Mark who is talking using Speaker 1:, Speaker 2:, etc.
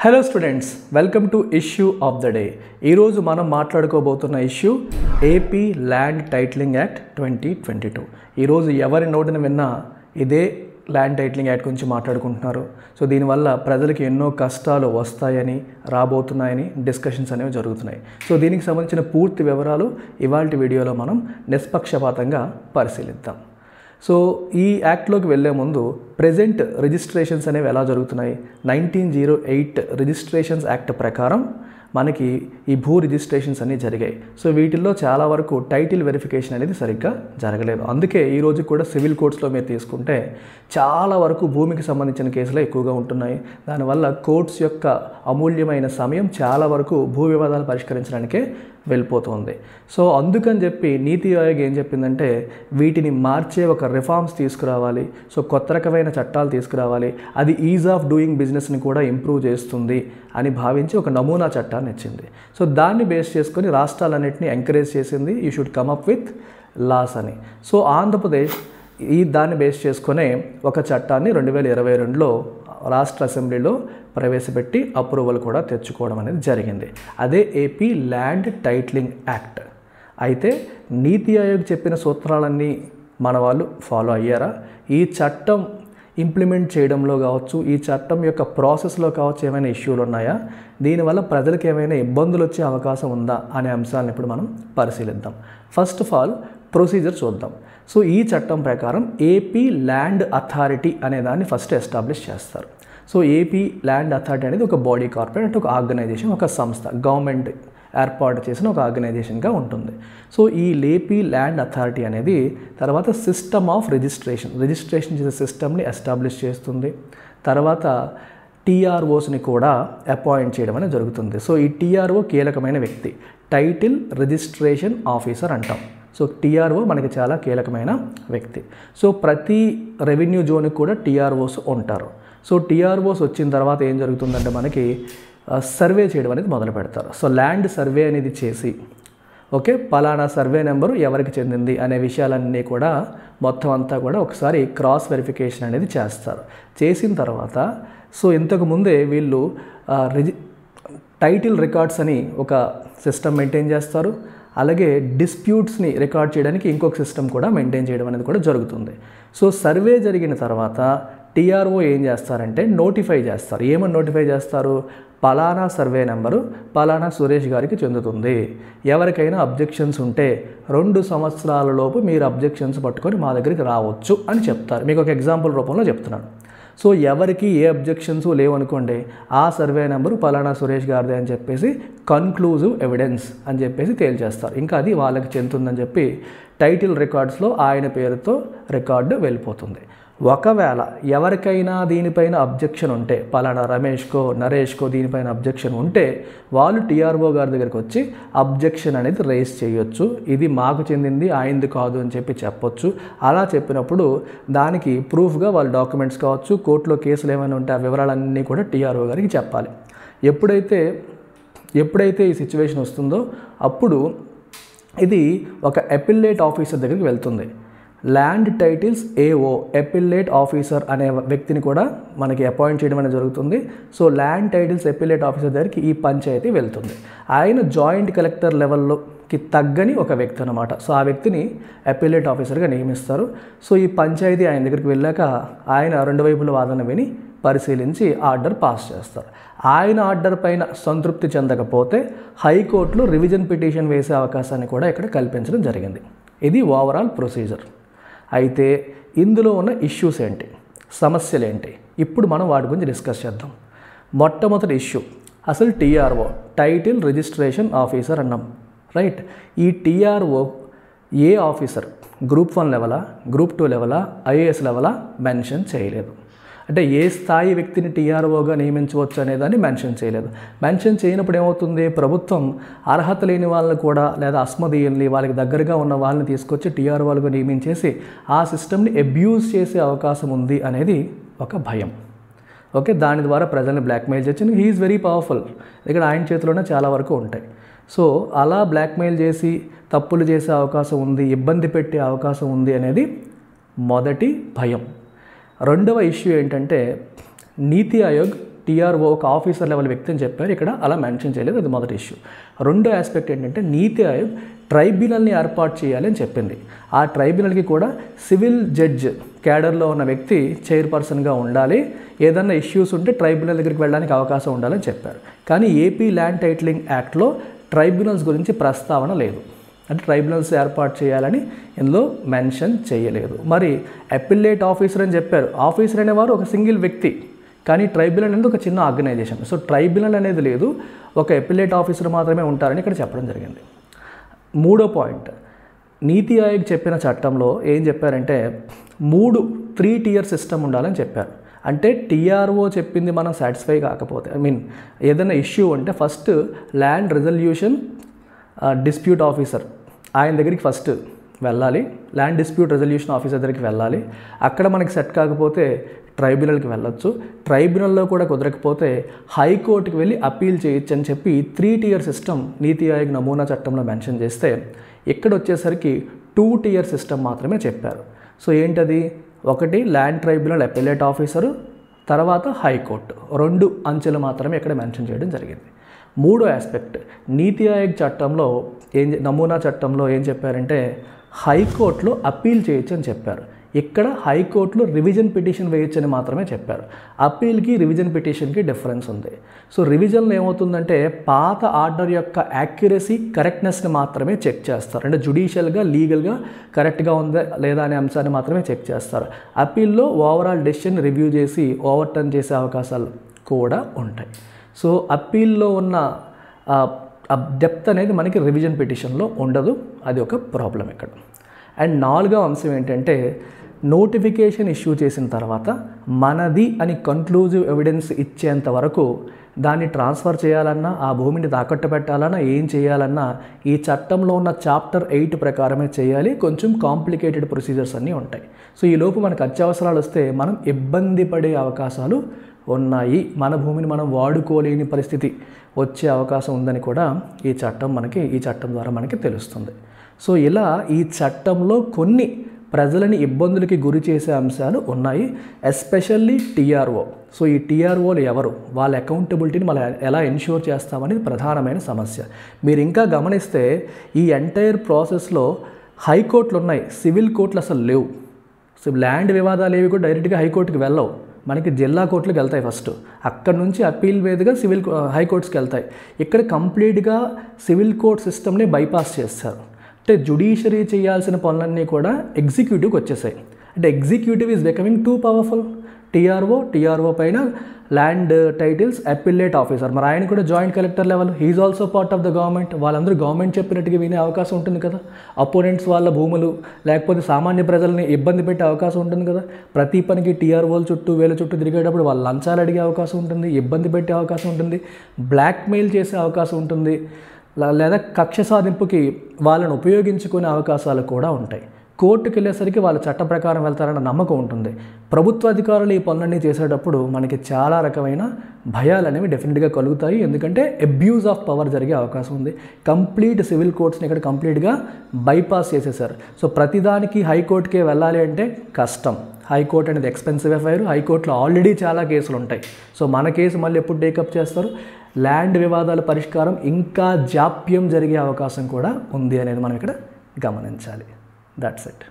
Speaker 1: Hello students, welcome to issue of the day. ఈరోజు మనం మాట్లాడుకోబోతున్న issue AP land titling act 2022. ఈరోజు ఎవరి నోటిని విన్నా ఇదే ల్యాండ్ టైటిలింగ్ యాక్ట్ గురించి మాట్లాడుకుంటున్నారు. సో దీనివల్ల ప్రజలకి ఎన్నో కష్టాలు వస్తాయని, రాబోతున్నాయని డిస్కషన్స్ అనేవి జరుగుతున్నాయి. సో దీనికి సంబంధించిన పూర్తి వివరాలు ఇవాల్టి వీడియోలో మనం నిష్పక్షపాతంగా పరిశీలిద్దాం. సో ఈ యాక్ట్లోకి వెళ్ళే ముందు ప్రెజెంట్ రిజిస్ట్రేషన్స్ అనేవి ఎలా జరుగుతున్నాయి? 1908 రిజిస్ట్రేషన్స్ యాక్ట్ ప్రకారం మనకి ఈ భూ రిజిస్ట్రేషన్స్ అన్నీ జరిగాయి. సో వీటిల్లో చాలా వరకు టైటిల్ వెరిఫికేషన్ అనేది సరిగ్గా జరగలేదు. అందుకే ఈరోజు కూడా సివిల్ కోర్ట్స్లో మీరు తీసుకుంటే చాలా వరకు భూమికి సంబంధించిన కేసులే ఎక్కువగా ఉంటున్నాయి. దానివల్ల కోర్ట్స్ యొక్క అమూల్యమైన సమయం చాలా వరకు భూ వివాదాలు పరిష్కరించడానికే వెళ్ళిపోతుంది. సో అందుకని చెప్పి నీతి ఆయోగ్ ఏం చెప్పిందంటే వీటిని మార్చే ఒక రిఫార్మ్స్ తీసుకురావాలి. సో కొత్త రకమైన చట్టాలు తీసుకురావాలి. అది ఈజ్ ఆఫ్ డూయింగ్ బిజినెస్ని కూడా ఇంప్రూవ్ చేస్తుంది అని భావించి ఒక నమూనా చట్టాన్ని ఇచ్చింది. సో దాన్ని బేస్ చేసుకొని రాష్ట్రాలన్నింటినీ ఎంకరేజ్ చేసింది, you should come up with laws అని. సో ఆంధ్రప్రదేశ్ దాన్ని బేస్ చేసుకునే ఒక చట్టాన్ని 2022లో రాష్ట్ర అసెంబ్లీలో ప్రవేశపెట్టి అప్రూవల్ కూడా తెచ్చుకోవడం అనేది జరిగింది. అదే ఏపీ ల్యాండ్ టైటిలింగ్ యాక్ట్. అయితే నీతి ఆయోగ్ చెప్పిన సూత్రాలన్నీ మన వాళ్ళు ఫాలో అయ్యారా? ఈ చట్టం ఇంప్లిమెంట్ చేయడంలో కావచ్చు, ఈ చట్టం యొక్క ప్రాసెస్లో కావచ్చు ఏమైనా ఇష్యూలు ఉన్నాయా, దీనివల్ల ప్రజలకు ఏమైనా ఇబ్బందులు వచ్చే అవకాశం ఉందా అనే అంశాలను ఇప్పుడు మనం పరిశీలిద్దాం. ఫస్ట్ ఆఫ్ ఆల్ ప్రొసీజర్ చూద్దాం. సో ఈ చట్టం ప్రకారం ఏపీ ల్యాండ్ అథారిటీ అనే దాన్ని ఫస్ట్ ఎస్టాబ్లిష్ చేస్తారు. సో ఏపీ ల్యాండ్ అథారిటీ అనేది ఒక బాడీ కార్పొరేట్ అంటే ఒక ఆర్గనైజేషన్, ఒక సంస్థ, గవర్నమెంట్ ఏర్పాటు చేసిన ఒక ఆర్గనైజేషన్గా ఉంటుంది. సో ఈ ఏపీ ల్యాండ్ అథారిటీ అనేది తర్వాత సిస్టమ్ ఆఫ్ రిజిస్ట్రేషన్ చేసే సిస్టమ్ని ఎస్టాబ్లిష్ చేస్తుంది. తర్వాత టీఆర్ఓస్ని కూడా అపాయింట్ చేయడం అనేది జరుగుతుంది. సో ఈ టీఆర్ఓ కీలకమైన వ్యక్తి, టైటిల్ రిజిస్ట్రేషన్ ఆఫీసర్ అంటాం. సో టీఆర్ఓ మనకి చాలా కీలకమైన వ్యక్తి. సో ప్రతి రెవెన్యూ జోన్కి కూడా టీఆర్ఓస్ ఉంటారు. సో టీఆర్ఓస్ వచ్చిన తర్వాత ఏం జరుగుతుందంటే మనకి సర్వే చేయడం అనేది మొదలు పెడతారు. సో ల్యాండ్ సర్వే అనేది చేసి ఓకే పలానా సర్వే నెంబరు ఎవరికి చెందింది అనే విషయాలన్నీ కూడా మొత్తం అంతా కూడా ఒకసారి క్రాస్ వెరిఫికేషన్ అనేది చేస్తారు. చేసిన తర్వాత సో ఇంతకుముందే వీళ్ళు టైటిల్ రికార్డ్స్ అని ఒక సిస్టమ్ మెయింటైన్ చేస్తారు. అలాగే డిస్ప్యూట్స్ని రికార్డ్ చేయడానికి ఇంకొక సిస్టమ్ కూడా మెయింటైన్ చేయడం అనేది కూడా జరుగుతుంది. సో సర్వే జరిగిన తర్వాత టీఆర్ఓ ఏం చేస్తారంటే నోటిఫై చేస్తారు. ఏమని నోటిఫై చేస్తారు? పలానా సర్వే నెంబరు పలానా సురేష్ గారికి చెందుతుంది. ఎవరికైనా అబ్జెక్షన్స్ ఉంటే 2 సంవత్సరాల లోపు మీరు అబ్జెక్షన్స్ పట్టుకొని మా దగ్గరికి రావచ్చు అని చెప్తారు. మీకు ఒక ఎగ్జాంపుల్ రూపంలో చెప్తున్నాను. సో ఎవరికి ఏ అబ్జెక్షన్స్ లేవనుకోండి, ఆ సర్వే నెంబరు పలానా సురేష్ గారిదే అని చెప్పేసి కన్క్లూజివ్ ఎవిడెన్స్ అని చెప్పేసి తేల్చేస్తారు. ఇంకా అది వాళ్ళకి చెందుతుందని చెప్పి టైటిల్ రికార్డ్స్లో ఆయన పేరుతో రికార్డు వెళ్ళిపోతుంది. ఒకవేళ ఎవరికైనా దీనిపైన అబ్జెక్షన్ ఉంటే, పలానా రమేష్కో నరేష్కో దీనిపైన అబ్జెక్షన్ ఉంటే వాళ్ళు టీఆర్ఓ గారి దగ్గరికి వచ్చి అబ్జెక్షన్ అనేది రైజ్ చేయొచ్చు. ఇది మాకు చెందింది, ఆయనది కాదు అని చెప్పి చెప్పొచ్చు. అలా చెప్పినప్పుడు దానికి ప్రూఫ్గా వాళ్ళ డాక్యుమెంట్స్ కావచ్చు, కోర్టులో కేసులు ఏమైనా ఉంటే ఆ వివరాలన్నీ కూడా టీఆర్ఓ గారికి చెప్పాలి. ఎప్పుడైతే ఈ సిచ్యువేషన్ వస్తుందో అప్పుడు ఇది ఒక అపిల్లేట్ ఆఫీసర్ దగ్గరికి వెళ్తుంది. Land titles AO appellate officer అనే వ్యక్తిని కూడా మనకి అపాయింట్ చేయడం అనేది జరుగుతుంది. So land titles appellate officer దగ్గరికి ఈ పంచాయతీ వెళ్తుంది. ఆయన జాయింట్ కలెక్టర్ లెవెల్లోకి తగ్గని ఒక వ్యక్తి అనమాట. సో ఆ వ్యక్తిని అపిల్లేట్ ఆఫీసర్గా నియమిస్తారు. సో ఈ పంచాయతీ ఆయన దగ్గరికి వెళ్ళాక ఆయన 2 వైపుల వాదన విని పరిశీలించి ఆర్డర్ పాస్ చేస్తారు. ఆయన ఆర్డర్ పైన సంతృప్తి చెందకపోతే హైకోర్టులో రివిజన్ పిటిషన్ వేసే అవకాశాన్ని కూడా ఇక్కడ కల్పించడం జరిగింది. ఇది ఓవరాల్ ప్రొసీజర్. అయితే ఇందులో ఉన్న ఇష్యూస్ ఏంటి, సమస్యలు ఏంటి, ఇప్పుడు మనం వాటి గురించి డిస్కస్ చేద్దాం. మొట్టమొదటి ఇష్యూ అసలు టీఆర్ఓ టైటిల్ రిజిస్ట్రేషన్ ఆఫీసర్ అన్నాం, రైట్? ఈ టీఆర్ఓ ఏ ఆఫీసర్, గ్రూప్ 1 లెవెలా, గ్రూప్ 2 లెవెలా, ఐఏఎస్ లెవెలా మెన్షన్ చేయలేదు. అంటే ఏ స్థాయి వ్యక్తిని టీఆర్ఓగా నియమించవచ్చు అనేదాన్ని మెన్షన్ చేయలేదు. మెన్షన్ చేయనప్పుడు ఏమవుతుంది? ప్రభుత్వం అర్హత లేని వాళ్ళని కూడా లేదా అస్మదీయుల్ని, వాళ్ళకి దగ్గరగా ఉన్న వాళ్ళని తీసుకొచ్చి టీఆర్ఓలుగా నియమించేసి ఆ సిస్టమ్ని అబ్యూజ్ చేసే అవకాశం ఉంది అనేది ఒక భయం. ఓకే, దాని ద్వారా ప్రజల్ని బ్లాక్మెయిల్ చేయొచ్చు. He is very powerful. ఇక్కడ ఆయన చేతిలోనే చాలా వరకు ఉంటాయి. సో అలా బ్లాక్మెయిల్ చేసి తప్పులు చేసే అవకాశం ఉంది, ఇబ్బంది పెట్టే అవకాశం ఉంది అనేది మొదటి భయం. రెండవ ఇష్యూ ఏంటంటే నీతి ఆయోగ్ టీఆర్ఓ ఒక ఆఫీసర్ లెవెల్ వ్యక్తి అని చెప్పారు, ఇక్కడ అలా మెన్షన్ చేయలేదు. అది మొదటి ఇష్యూ. రెండో ఆస్పెక్ట్ ఏంటంటే నీతి ఆయోగ్ ట్రైబ్యునల్ని ఏర్పాటు చేయాలి అని చెప్పింది. ఆ ట్రైబ్యునల్కి కూడా సివిల్ జడ్జ్ క్యాడర్లో ఉన్న వ్యక్తి చైర్పర్సన్గా ఉండాలి, ఏదన్నా ఇష్యూస్ ఉంటే ట్రైబ్యునల్ దగ్గరికి వెళ్ళడానికి అవకాశం ఉండాలని చెప్పారు. కానీ ఏపీ ల్యాండ్ టైటిలింగ్ యాక్ట్లో ట్రైబ్యునల్స్ గురించి ప్రస్తావన లేదు, అంటే ట్రైబ్యునల్స్ ఏర్పాటు చేయాలని ఇందులో మెన్షన్ చేయలేదు. మరి అపిల్లేట్ ఆఫీసర్ అని చెప్పారు. ఆఫీసర్ అనేవారు ఒక సింగిల్ వ్యక్తి, కానీ ట్రైబ్యునల్ అనేది ఒక చిన్న ఆర్గనైజేషన్. సో ట్రైబ్యునల్ అనేది లేదు, ఒక అపిల్లేట్ ఆఫీసర్ మాత్రమే ఉంటారని ఇక్కడ చెప్పడం జరిగింది. మూడో పాయింట్, నీతి ఆయోగ్ చెప్పిన చట్టంలో ఏం చెప్పారంటే 3 tier సిస్టమ్ ఉండాలని చెప్పారు. అంటే టీఆర్ఓ చెప్పింది మనం సాటిస్ఫై కాకపోతే, ఏదైనా ఇష్యూ ఉంటే first land resolution dispute officer ఆయన దగ్గరికి ఫస్ట్ వెళ్ళాలి, ల్యాండ్ డిస్ప్యూట్ రెజల్యూషన్ ఆఫీసర్ దగ్గరికి వెళ్ళాలి. అక్కడ మనకి సెట్ కాకపోతే ట్రైబ్యునల్కి వెళ్ళొచ్చు, ట్రైబ్యునల్లో కూడా కుదరకపోతే హైకోర్టుకి వెళ్ళి అప్పీల్ చేయొచ్చు అని చెప్పి 3 tier సిస్టమ్ నీతి ఆయోగ్ నమూనా చట్టంలో మెన్షన్ చేస్తే, ఇక్కడ వచ్చేసరికి 2 tier సిస్టమ్ మాత్రమే చెప్పారు. సో ఏంటది, ఒకటి ల్యాండ్ ట్రైబ్యునల్ అపిలేట్ ఆఫీసరు, తర్వాత హైకోర్టు, 2 అంచెలు మాత్రమే ఇక్కడ మెన్షన్ చేయడం జరిగింది. మూడో ఆస్పెక్ట్, నీతి ఆయోగ్ చట్టంలో నమూనా చట్టంలో ఏం చెప్పారంటే హైకోర్టులో అప్పీల్ చేయొచ్చు అని చెప్పారు. ఇక్కడ హైకోర్టులో రివిజన్ పిటిషన్ వేయొచ్చు అని మాత్రమే చెప్పారు. అప్పీల్కి రివిజన్ పిటిషన్కి డిఫరెన్స్ ఉంది. సో రివిజన్లో ఏమవుతుందంటే పాత ఆర్డర్ యొక్క యాక్యురసీ కరెక్ట్నెస్ని మాత్రమే చెక్ చేస్తారు, అంటే జ్యుడిషియల్గా లీగల్గా కరెక్ట్గా ఉందా లేదా అనే అంశాన్ని మాత్రమే చెక్ చేస్తారు. అప్పీల్లో ఓవరాల్ డెసిషన్ రివ్యూ చేసి ఓవర్టర్న్ చేసే అవకాశాలు కూడా ఉంటాయి. సో అప్పీల్లో ఉన్న డెప్త్ అనేది మనకి రివిజన్ పిటిషన్లో ఉండదు, అది ఒక ప్రాబ్లం ఇక్కడ. అండ్ నాలుగో అంశం ఏంటంటే నోటిఫికేషన్ ఇష్యూ చేసిన తర్వాత మనది అని కన్క్లూజివ్ ఎవిడెన్స్ ఇచ్చేంత వరకు దాన్ని ట్రాన్స్ఫర్ చేయాలన్నా, ఆ భూమిని తాకట్టు పెట్టాలన్నా, ఏం చేయాలన్నా ఈ చట్టంలో ఉన్న చాప్టర్ 8 ప్రకారమే చేయాలి. కొంచెం కాంప్లికేటెడ్ ప్రొసీజర్స్ అన్నీ ఉంటాయి. సో ఈ లోపు మనకు అత్యవసరాలు వస్తే మనం ఇబ్బంది పడే అవకాశాలు ఉన్నాయి, మన భూమిని మనం వాడుకోలేని పరిస్థితి వచ్చే అవకాశం ఉందని కూడా ఈ చట్టం ద్వారా మనకి తెలుస్తుంది. సో ఇలా ఈ చట్టంలో కొన్ని ప్రజలని ఇబ్బందులకి గురి చేసే అంశాలు ఉన్నాయి, ఎస్పెషల్లీ టీఆర్ఓ. సో ఈ టీఆర్ఓలు ఎవరు, వాళ్ళ అకౌంటబిలిటీని మనం ఎలా ఎన్ష్యూర్ చేస్తామనేది ప్రధానమైన సమస్య. మీరు ఇంకా గమనిస్తే ఈ ఎంటైర్ ప్రాసెస్లో హైకోర్టులు ఉన్నాయి, సివిల్ కోర్టులు అసలు లేవు. సో ల్యాండ్ వివాదాలు ఏవి కూడా డైరెక్ట్గా హైకోర్టుకి వెళ్ళవు, మనకి జిల్లా కోర్టులకు వెళ్తాయి ఫస్ట్, అక్కడ నుంచి అప్పీల్ మీదుగా హైకోర్ట్స్కి వెళ్తాయి. ఇక్కడ కంప్లీట్గా సివిల్ కోర్ట్ సిస్టమ్ని బైపాస్ చేస్తారు. అంటే జ్యుడిషియరీ చేయాల్సిన పనులన్నీ కూడా ఎగ్జిక్యూటివ్కి వచ్చేసాయి. అంటే executive is becoming too powerful. TRO పైన ల్యాండ్ టైటిల్స్ అపిలేట్ ఆఫీసర్, మరి ఆయన కూడా joint collector level, he's also part of the government. వాళ్ళందరూ గవర్నమెంట్ చెప్పినట్టుగా వినే అవకాశం ఉంటుంది కదా. అపోనెంట్స్ వాళ్ళ భూములు లేకపోతే సామాన్య ప్రజల్ని ఇబ్బంది పెట్టే అవకాశం ఉంటుంది కదా. ప్రతి పనికి టీఆర్ఓల చుట్టూ వీళ్ళ చుట్టూ తిరిగేటప్పుడు వాళ్ళు లంచాలు అడిగే అవకాశం ఉంటుంది, ఇబ్బంది పెట్టే అవకాశం ఉంటుంది, బ్లాక్మెయిల్ చేసే అవకాశం ఉంటుంది, లేదా కక్ష సాధింపుకి వాళ్ళని ఉపయోగించుకునే అవకాశాలు కూడా ఉంటాయి. కోర్టుకు వెళ్ళేసరికి వాళ్ళు చట్ట ప్రకారం వెళ్తారన్న నమ్మకం ఉంటుంది. ప్రభుత్వ అధికారులు ఈ పనులన్నీ చేసేటప్పుడు మనకి చాలా రకమైన భయాలు అనేవి డెఫినెట్గా కలుగుతాయి, ఎందుకంటే అబ్యూజ్ ఆఫ్ పవర్ జరిగే అవకాశం ఉంది. కంప్లీట్ సివిల్ కోర్ట్స్ని ఇక్కడ కంప్లీట్గా బైపాస్ చేసేసారు. సో ప్రతిదానికి హైకోర్టుకే వెళ్ళాలి అంటే కష్టం. హైకోర్టు అనేది ఎక్స్పెన్సివ్ ఎఫైర్, హైకోర్టులో ఆల్రెడీ చాలా కేసులు ఉంటాయి. సో మన కేసు మళ్ళీ ఎప్పుడు టేకప్ చేస్తారు, ల్యాండ్ వివాదాల పరిష్కారం ఇంకా జాప్యం జరిగే అవకాశం కూడా ఉంది అనేది మనం ఇక్కడ గమనించాలి. That's it.